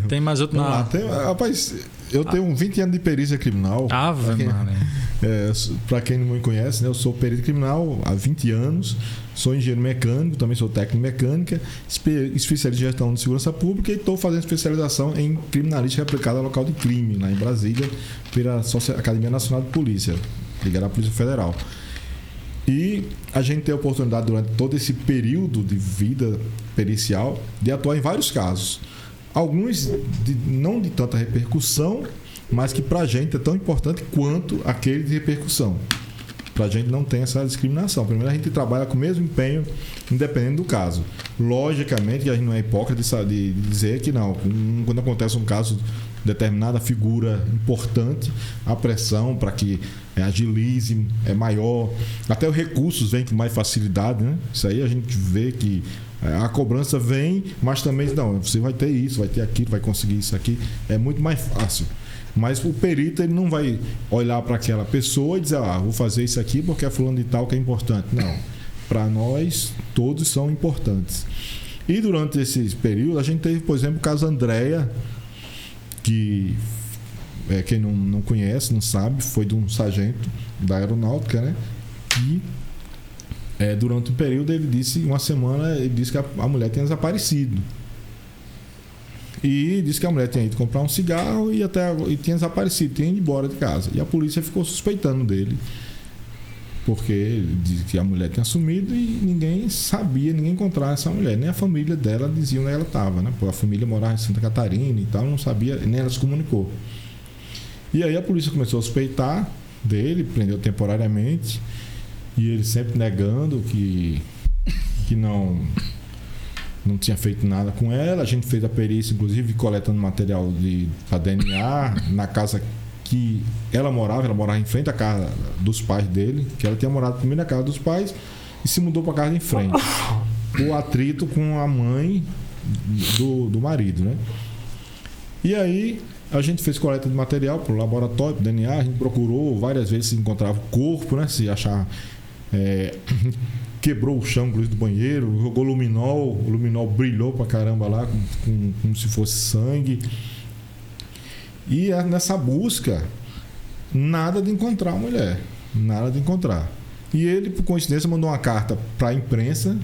Tem mais outro na... Rapaz, eu tenho 20 anos de perícia criminal. Para quem não me conhece, né, eu sou perito criminal há 20 anos, sou engenheiro mecânico, também sou técnico em mecânica, especialista em gestão de segurança pública e estou fazendo especialização em criminalística aplicada ao local de crime, lá em Brasília, pela Academia Nacional de Polícia, ligada à Polícia Federal. E a gente tem a oportunidade, durante todo esse período de vida pericial, de atuar em vários casos. Alguns não de tanta repercussão, mas que para a gente é tão importante quanto aquele de repercussão. Para a gente não tem essa discriminação. Primeiro, a gente trabalha com o mesmo empenho, independente do caso. Logicamente, a gente não é hipócrita de dizer que não. Quando acontece um caso de determinada figura importante, a pressão para que agilize é maior. Até os recursos vêm com mais facilidade, né? Isso aí a gente vê que a cobrança vem, mas também não, você vai ter isso, vai ter aquilo, vai conseguir isso aqui. É muito mais fácil. Mas o perito ele não vai olhar para aquela pessoa e dizer, vou fazer isso aqui porque é fulano de tal que é importante. Não. Para nós, todos são importantes. E durante esse período, a gente teve, por exemplo, o caso Andréia, que quem não conhece, não sabe, foi de um sargento da aeronáutica, né? E durante o período, ele disse, uma semana, ele disse que a mulher tinha desaparecido. E disse que a mulher tinha ido comprar um cigarro e tinha desaparecido, tinha ido embora de casa. E a polícia ficou suspeitando dele, porque ele disse que a mulher tinha sumido e ninguém sabia, ninguém encontrava essa mulher. Nem a família dela dizia onde ela estava, né? Porque a família morava em Santa Catarina e tal, não sabia, nem ela se comunicou. E aí a polícia começou a suspeitar dele, prendeu temporariamente, e ele sempre negando que não tinha feito nada com ela. A gente fez a perícia, inclusive coletando material para DNA na casa que ela morava em frente à casa dos pais dele, que ela tinha morado primeiro na casa dos pais e se mudou para a casa em frente. O atrito com a mãe do marido, né? E aí a gente fez coleta de material para o laboratório, para o DNA, a gente procurou várias vezes se encontrava o corpo, né? Se achar... quebrou o chão, inclusive, do banheiro, jogou luminol, o luminol brilhou pra caramba lá, como se fosse sangue. E nessa busca, nada de encontrar a mulher. Nada de encontrar. E ele, por coincidência, mandou uma carta para a imprensa,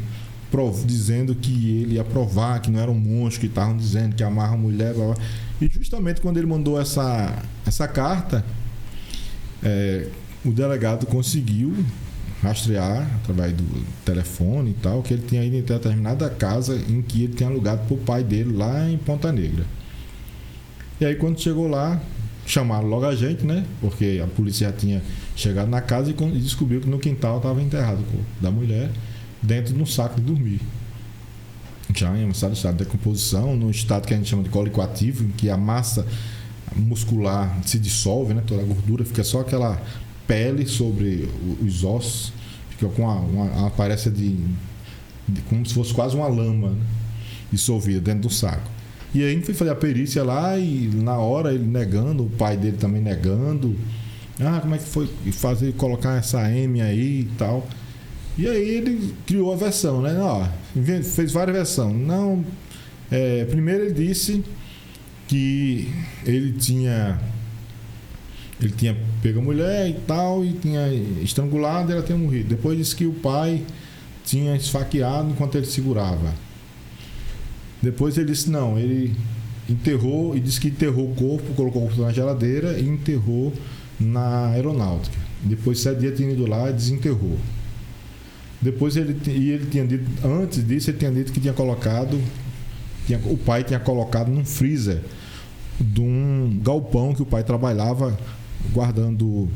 dizendo que ele ia provar que não era um monstro, que estavam dizendo que amava a mulher. Blá, blá. E justamente quando ele mandou essa carta, o delegado conseguiu rastrear através do telefone e tal, que ele tinha ido em determinada casa em que ele tinha alugado para o pai dele lá em Ponta Negra. E aí quando chegou lá, chamaram logo a gente, né? Porque a polícia já tinha chegado na casa e descobriu que no quintal estava enterrado o corpo da mulher dentro de um saco de dormir. Já em um estado de decomposição, num estado que a gente chama de colicoativo, em que a massa muscular se dissolve, né? Toda a gordura, fica só aquela pele sobre os ossos, fica com uma aparência de como se fosse quase uma lama, né? Dissolvida dentro do saco. E aí a gente foi fazer a perícia lá e na hora ele negando, o pai dele também negando. Como é que foi colocar essa M aí e tal. E aí ele criou a versão, né? Fez várias versões. Primeiro ele disse que ele tinha pego a mulher e tal, e tinha estrangulado e ela tinha morrido. Depois disse que o pai tinha esfaqueado enquanto ele segurava. Depois ele disse ele enterrou, e disse que enterrou o corpo, colocou o corpo na geladeira e enterrou na aeronáutica. Depois de 7 dias tinha ido lá e desenterrou. Depois ele tinha dito, antes disso ele tinha dito que o pai tinha colocado num freezer de um galpão que o pai trabalhava guardando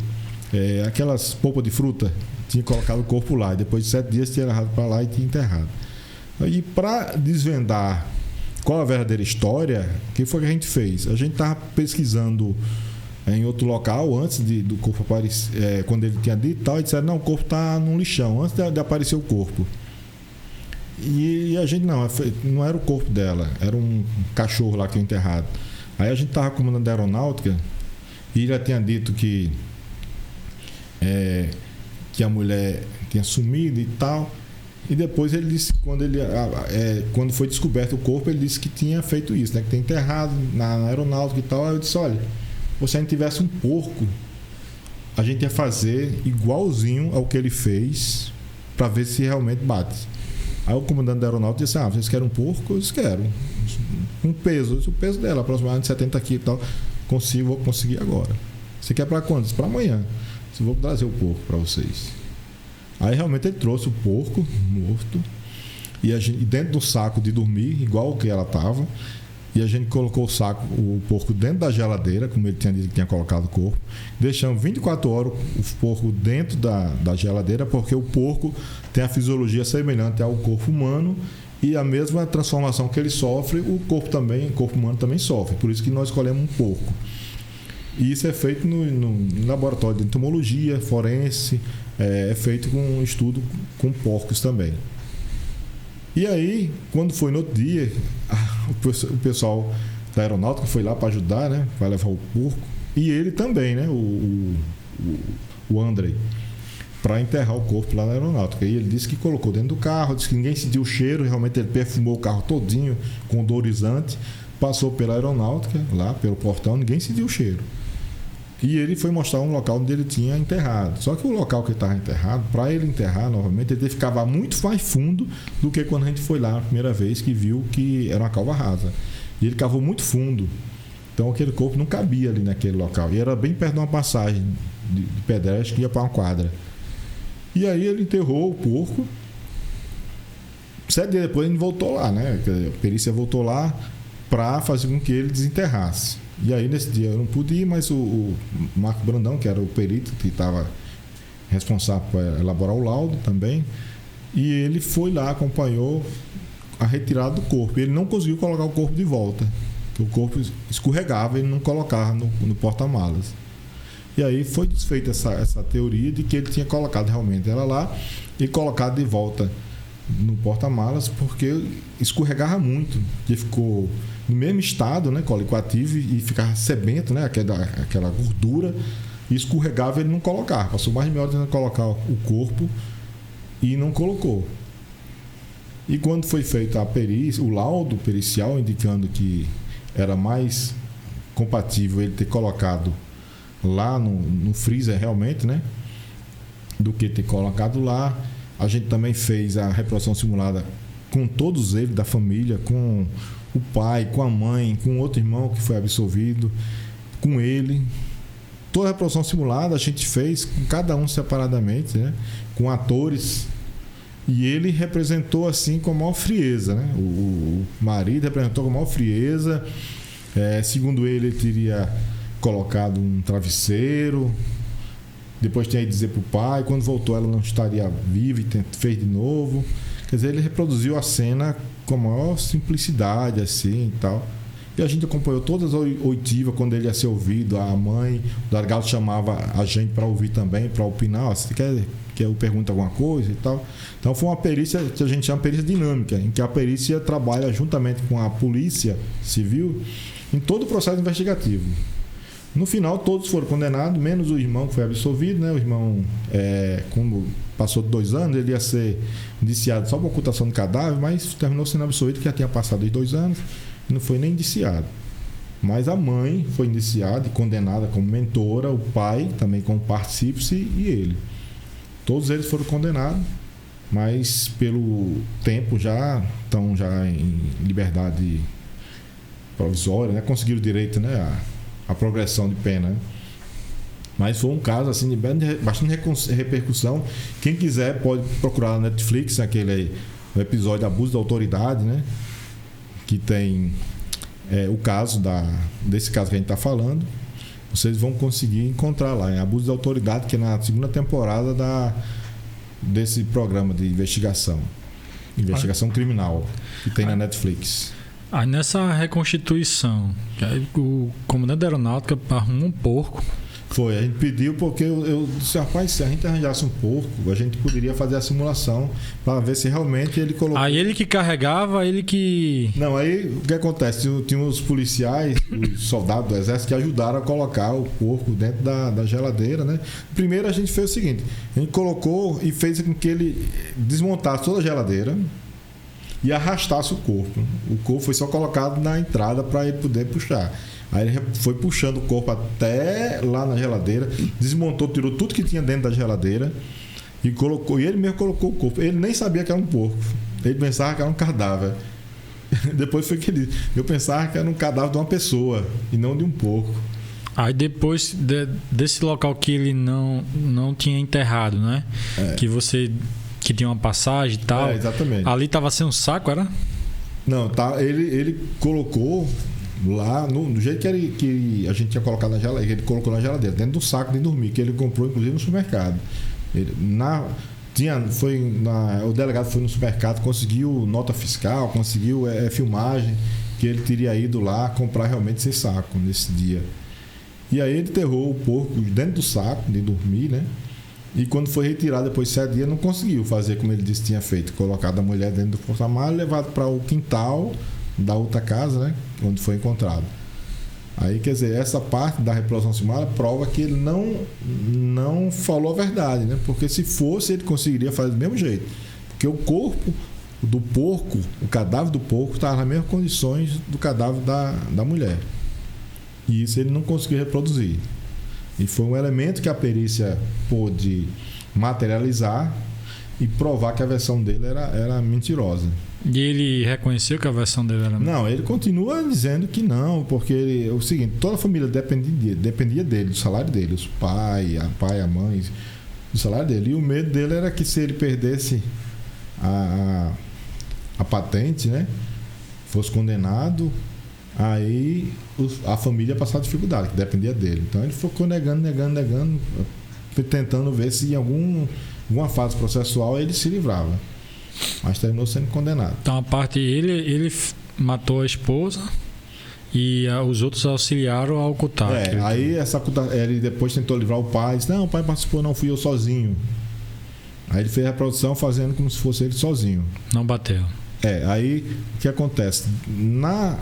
aquelas polpas de fruta. Tinha colocado o corpo lá e depois de 7 dias tinha levado para lá e tinha enterrado. E para desvendar qual a verdadeira história, o que foi que a gente fez? A gente estava pesquisando em outro local antes do corpo aparecer, quando ele tinha dito tal, e disseram, não, o corpo está num lixão, antes de aparecer o corpo. E a gente não era o corpo dela, era um cachorro lá que foi enterrado. Aí a gente estava comandando a aeronáutica e ele já tinha dito que a mulher tinha sumido e tal. E depois ele disse, quando foi descoberto o corpo, ele disse que tinha feito isso, né? Que tem enterrado na aeronáutica e tal. Aí eu disse, olha, se a gente tivesse um porco, a gente ia fazer igualzinho ao que ele fez para ver se realmente bate. Aí o comandante da aeronáutica disse, vocês querem um porco? Eu disse, quero. Um peso, o peso dela, aproximadamente 70 quilos e tal. Vou conseguir agora. Você quer para quando? Para amanhã. Eu vou trazer o porco para vocês. Aí realmente ele trouxe o porco morto e dentro do saco de dormir, igual o que ela estava, e a gente colocou o porco dentro da geladeira, como ele tinha dito que tinha colocado o corpo. Deixamos 24 horas o porco dentro da geladeira, porque o porco tem a fisiologia semelhante ao corpo humano e a mesma transformação que ele sofre, o corpo humano também sofre. Por isso que nós escolhemos um porco. E isso é feito no laboratório de entomologia forense, é feito com um estudo com porcos também. E aí, quando foi no outro dia, o pessoal da aeronáutica foi lá para ajudar, né? Para levar o porco. E ele também, né? O Andrei, para enterrar o corpo lá na aeronáutica. E ele disse que colocou dentro do carro, disse que ninguém sentiu o cheiro, realmente ele perfumou o carro todinho com odorizante, passou pela aeronáutica, lá pelo portão, ninguém sentiu o cheiro. E ele foi mostrar um local onde ele tinha enterrado. Só que o local que ele estava enterrado, para ele enterrar novamente, ele teve que cavar muito mais fundo do que quando a gente foi lá a primeira vez, que viu que era uma cova rasa. E ele cavou muito fundo. Então aquele corpo não cabia ali naquele local. E era bem perto de uma passagem de pedestre que ia para uma quadra. E aí ele enterrou o porco. 7 dias depois ele voltou lá, né? A perícia voltou lá para fazer com que ele desenterrasse. E aí nesse dia eu não pude ir, mas o Marco Brandão, que era o perito que estava responsável por elaborar o laudo também, e ele foi lá, acompanhou a retirada do corpo. Ele não conseguiu colocar o corpo de volta, porque o corpo escorregava e ele não colocava no porta-malas. E aí foi desfeita essa teoria de que ele tinha colocado realmente ela lá e colocado de volta no porta-malas, porque escorregava muito, que ficou no mesmo estado, né, cólico ativo, e ficava sebento, né, aquela gordura, e escorregava, ele não colocava. Passou mais de meia hora tentando colocar o corpo e não colocou. E quando foi feita a perícia, o laudo pericial indicando que era mais compatível ele ter colocado lá no freezer realmente, né, do que ter colocado lá. A gente também fez a reprodução simulada com todos eles da família, com o pai, com a mãe, com outro irmão que foi absolvido, com ele. Toda a reprodução simulada a gente fez com cada um separadamente, né? Com atores. E ele representou assim com a maior frieza, né? O marido representou com a maior frieza. Segundo ele teria colocado um travesseiro. Depois tinha que dizer para o pai. Quando voltou, ela não estaria viva e fez de novo. Quer dizer, ele reproduziu a cena com a maior simplicidade, assim e tal. E a gente acompanhou todas as oitivas quando ele ia ser ouvido. A mãe, o delegado chamava a gente para ouvir também, para opinar. Você quer eu pergunte alguma coisa e tal? Então foi uma perícia que a gente chama de perícia dinâmica, em que a perícia trabalha juntamente com a polícia civil em todo o processo investigativo. No final, todos foram condenados, menos o irmão que foi absolvido, né? O irmão, como passou de 2 anos, ele ia ser indiciado só por ocultação de cadáver, mas terminou sendo absolvido, que já tinha passado de 2 anos, e não foi nem indiciado. Mas a mãe foi indiciada e condenada como mentora, o pai também como partícipe e ele. Todos eles foram condenados, mas pelo tempo já estão já em liberdade provisória, né? Conseguiram o direito, né? A progressão de pena, né? Mas foi um caso assim de bastante repercussão. Quem quiser pode procurar na Netflix o episódio Abuso da Autoridade, né? Que tem o caso desse caso que a gente está falando. Vocês vão conseguir encontrar lá em Abuso da Autoridade, que é na 2ª temporada desse programa de investigação criminal que tem na Netflix. Aí nessa reconstituição, o comandante da aeronáutica arruma um porco Foi, a gente pediu porque eu disse, rapaz, se a gente arranjasse um porco, a gente poderia fazer a simulação para ver se realmente ele colocou. Aí ele que carregava, ele que... Não, aí o que acontece? Tinha os policiais, os soldados do exército que ajudaram a colocar o porco dentro da geladeira, né? Primeiro a gente fez o seguinte, a gente colocou e fez com que ele desmontasse toda a geladeira e arrastasse o corpo. O corpo foi só colocado na entrada para ele poder puxar. Aí ele foi puxando o corpo até lá na geladeira, desmontou, tirou tudo que tinha dentro da geladeira e colocou. E ele mesmo colocou o corpo. Ele nem sabia que era um porco. Ele pensava que era um cadáver. Depois foi que ele disse, eu pensava que era um cadáver de uma pessoa e não de um porco. Aí depois desse local que ele não tinha enterrado, né? Que tinha uma passagem e tal. Exatamente. Ali tava sem um saco, era? Não, tá. Ele colocou lá, do jeito que a gente tinha colocado na geladeira, ele colocou na geladeira, dentro do saco de dormir, que ele comprou inclusive no supermercado. O delegado foi no supermercado, conseguiu nota fiscal, conseguiu filmagem, que ele teria ido lá comprar realmente esse saco nesse dia. E aí ele enterrou o porco dentro do saco de dormir, né? E quando foi retirado depois de 7 dias, não conseguiu fazer como ele disse que tinha feito, colocado a mulher dentro do porta-malas e levado para o quintal da outra casa, né, onde foi encontrado. Aí, quer dizer, essa parte da reprodução simulada prova que ele não falou a verdade, né? Porque se fosse, ele conseguiria fazer do mesmo jeito. Porque o corpo do porco, o cadáver do porco, estava nas mesmas condições do cadáver da mulher. E isso ele não conseguiu reproduzir. E foi um elemento que a perícia pôde materializar e provar que a versão dele era mentirosa. E ele reconheceu que a versão dele era... Não, ele continua dizendo que não, porque o seguinte, toda a família dependia dele, do salário dele, os pai, a mãe, do salário dele. E o medo dele era que se ele perdesse a patente, né, fosse condenado, aí a família ia passar dificuldade, que dependia dele. Então ele ficou negando, tentando ver se em alguma fase processual ele se livrava. Mas terminou sendo condenado. Então a parte ele matou a esposa e os outros auxiliaram a ocultar. Aí ele depois tentou livrar o pai, disse, não, o pai participou, não fui eu sozinho. Aí ele fez a reprodução fazendo como se fosse ele sozinho. Não bateu. Aí o que acontece? Na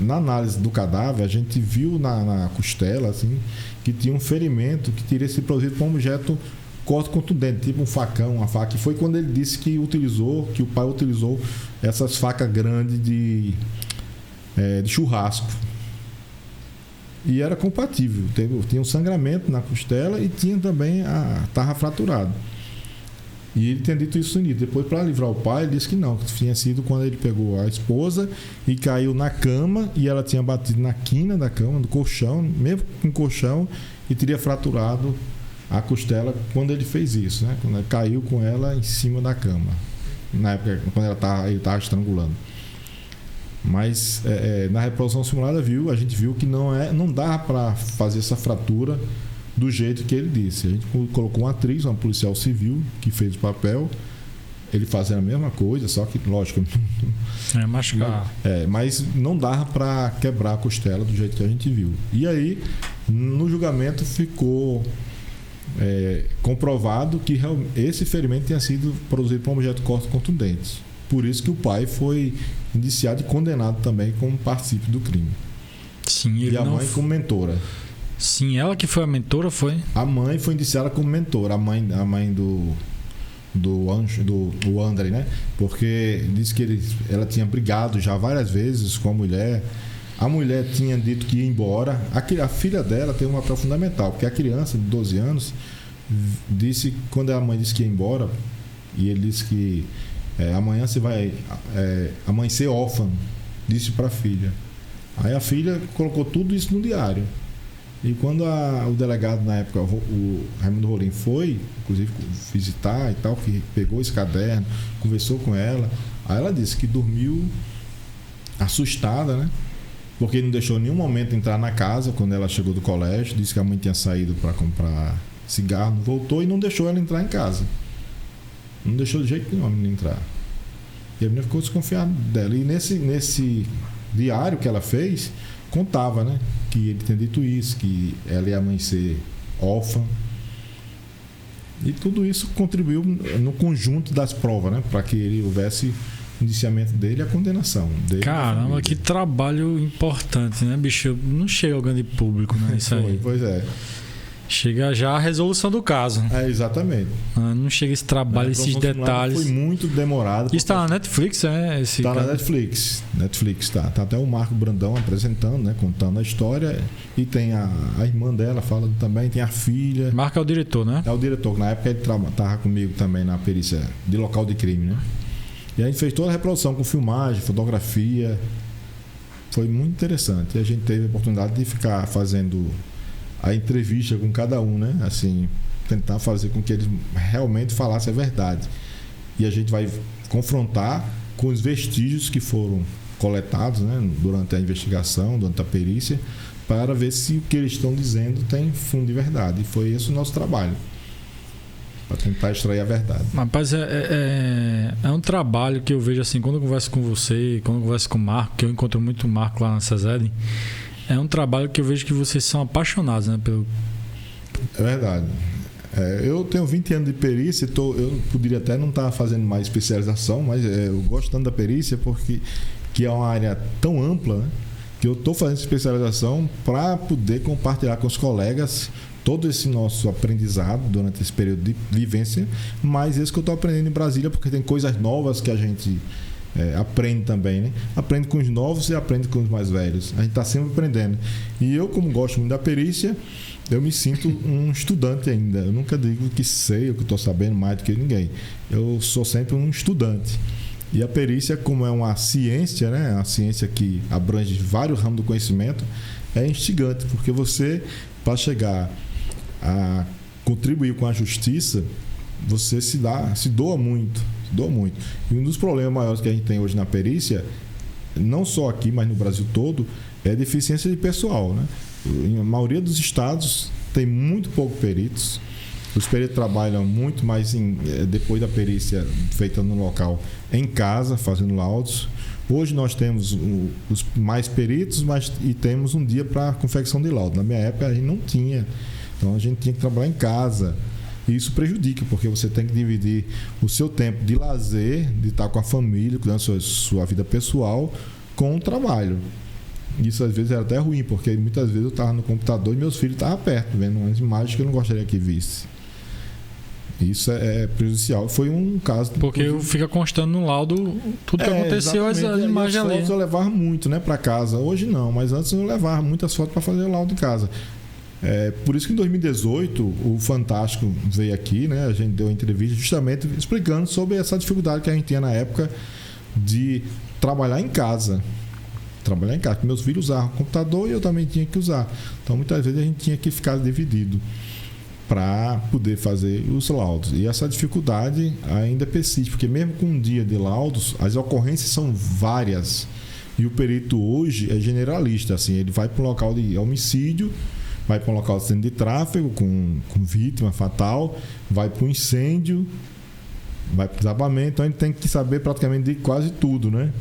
análise do cadáver, a gente viu na costela assim, que tinha um ferimento que teria sido produzido por um objeto corte contundente, tipo um facão, uma faca. E foi quando ele disse que o pai utilizou essas facas grandes de churrasco. E era compatível. Tinha um sangramento na costela e tinha também estava fraturado. E ele tinha dito isso no início. Depois, para livrar o pai, ele disse que não, que tinha sido quando ele pegou a esposa e caiu na cama e ela tinha batido na quina da cama, do colchão, mesmo com colchão, e teria fraturado a costela quando ele fez isso, né? Quando ele caiu com ela em cima da cama, na época quando ele estava estrangulando. Mas na reprodução simulada a gente viu que não dá para fazer essa fratura do jeito que ele disse. A gente colocou uma atriz, uma policial civil que fez o papel, ele fazendo a mesma coisa, só que lógico machucar. Mas não dá para quebrar a costela do jeito que a gente viu. E aí no julgamento ficou comprovado que esse ferimento tinha sido produzido por um objeto corte contundente. Por isso que o pai foi indiciado e condenado também como partícipe do crime. Sim, e a mãe como mentora. Sim, ela que foi a mentora, foi? A mãe foi indiciada como mentora, a mãe do André, né? Porque disse que ela tinha brigado já várias vezes com a mulher. A mulher tinha dito que ia embora. A filha dela tem um papel fundamental, porque a criança de 12 anos disse, quando a mãe disse que ia embora, e ele disse que amanhã você vai amanhecer órfã, disse para a filha. Aí a filha colocou tudo isso no diário. E quando o delegado, na época, o Raimundo Rolim foi, inclusive, visitar e tal, que pegou esse caderno, conversou com ela, aí ela disse que dormiu assustada, né? Porque não deixou em nenhum momento entrar na casa quando ela chegou do colégio, disse que a mãe tinha saído para comprar cigarro, não voltou e não deixou ela entrar em casa. Não deixou de jeito nenhum a menina entrar. E a menina ficou desconfiada dela. E nesse diário que ela fez, contava, né, que ele tinha dito isso, que ela ia amanhecer órfã. E tudo isso contribuiu no conjunto das provas, né? Para que ele houvesse o indiciamento dele e a condenação dele. Caramba, que trabalho importante, né, bicho? Não chega ao grande público, né? Isso aí. Pois é. Chega já a resolução do caso. Exatamente. Não chega esse trabalho, esses detalhes. Foi muito demorado. Isso está na Netflix, né? Está na Netflix. Netflix tá. Tá até o Marco Brandão apresentando, né? Contando a história. E tem a irmã dela falando também, tem a filha. Marco é o diretor, né? É o diretor. Na época ele estava comigo também na perícia de local de crime, né? E a gente fez toda a reprodução com filmagem, fotografia. Foi muito interessante. E a gente teve a oportunidade de ficar fazendo a entrevista com cada um, né? Assim, tentar fazer com que eles realmente falassem a verdade. E a gente vai confrontar com os vestígios que foram coletados, né, durante a investigação, durante a perícia, para ver se o que eles estão dizendo tem fundo de verdade. E foi esse o nosso trabalho, para tentar extrair a verdade. Rapaz, é um trabalho que eu vejo assim, quando eu converso com você, quando eu converso com o Marco, que eu encontro muito o Marco lá na SESED, é um trabalho que eu vejo que vocês são apaixonados, né? É verdade. Eu tenho 20 anos de perícia, eu poderia até não estar fazendo mais especialização, mas eu gosto tanto da perícia porque que é uma área tão ampla, né, que eu estou fazendo especialização para poder compartilhar com os colegas todo esse nosso aprendizado durante esse período de vivência, mas esse que eu estou aprendendo em Brasília, porque tem coisas novas que a gente aprende também, né? Aprende com os novos e aprende com os mais velhos. A gente está sempre aprendendo. E eu, como gosto muito da perícia, eu me sinto um estudante ainda. Eu nunca digo que sei ou que estou sabendo mais do que ninguém. Eu sou sempre um estudante. E a perícia, como é uma ciência, né? Uma ciência que abrange vários ramos do conhecimento, é instigante, porque você, para chegar a contribuir com a justiça, você se doa muito. E um dos problemas maiores que a gente tem hoje na perícia, não só aqui, mas no Brasil todo, é a deficiência de pessoal, né? Em a maioria dos estados tem muito pouco peritos. Os peritos trabalham muito mais depois da perícia feita no local, em casa, fazendo laudos. Hoje nós temos os mais peritos, e temos um dia para confecção de laudo. Na minha época a gente não tinha. Então a gente tinha que trabalhar em casa. E isso prejudica, porque você tem que dividir o seu tempo de lazer, de estar com a família, cuidando da sua vida pessoal, com o trabalho. Isso às vezes era até ruim, porque muitas vezes eu estava no computador e meus filhos estavam perto, vendo umas imagens que eu não gostaria que visse. Isso é prejudicial. Foi um caso... Porque fica constando no laudo tudo que aconteceu, as imagens ali. As fotos eu levava muito, né, para casa. Hoje não, mas antes eu levava muitas fotos para fazer o laudo em casa. Por isso que em 2018 o Fantástico veio aqui, né? A gente deu uma entrevista justamente explicando sobre essa dificuldade que a gente tinha na época de trabalhar em casa. Porque meus filhos usavam computador e eu também tinha que usar. Então muitas vezes a gente tinha que ficar dividido para poder fazer os laudos. E essa dificuldade ainda persiste, porque mesmo com um dia de laudos, as ocorrências são várias. E o perito hoje é generalista, assim, ele vai para um local de homicídio, vai para um local de acidente de tráfego com vítima fatal, vai para um incêndio, vai para o desabamento. Então ele tem que saber praticamente de quase tudo, né?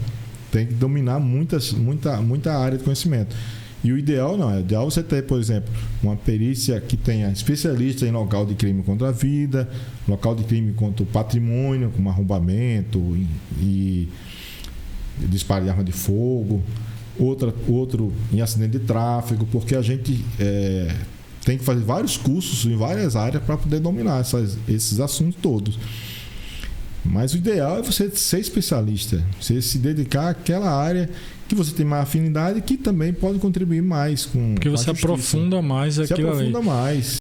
Tem que dominar muita área de conhecimento. E o ideal não, é ideal você ter, por exemplo, uma perícia que tenha especialista em local de crime contra a vida, local de crime contra o patrimônio, como arrombamento e disparo de arma de fogo, outro em acidente de tráfego, porque a gente tem que fazer vários cursos em várias áreas para poder dominar esses assuntos todos. Mas o ideal é você ser especialista, você se dedicar àquela área que você tem mais afinidade e que também pode contribuir mais com porque a você justiça. Aprofunda mais aquilo ali. Aprofunda mais.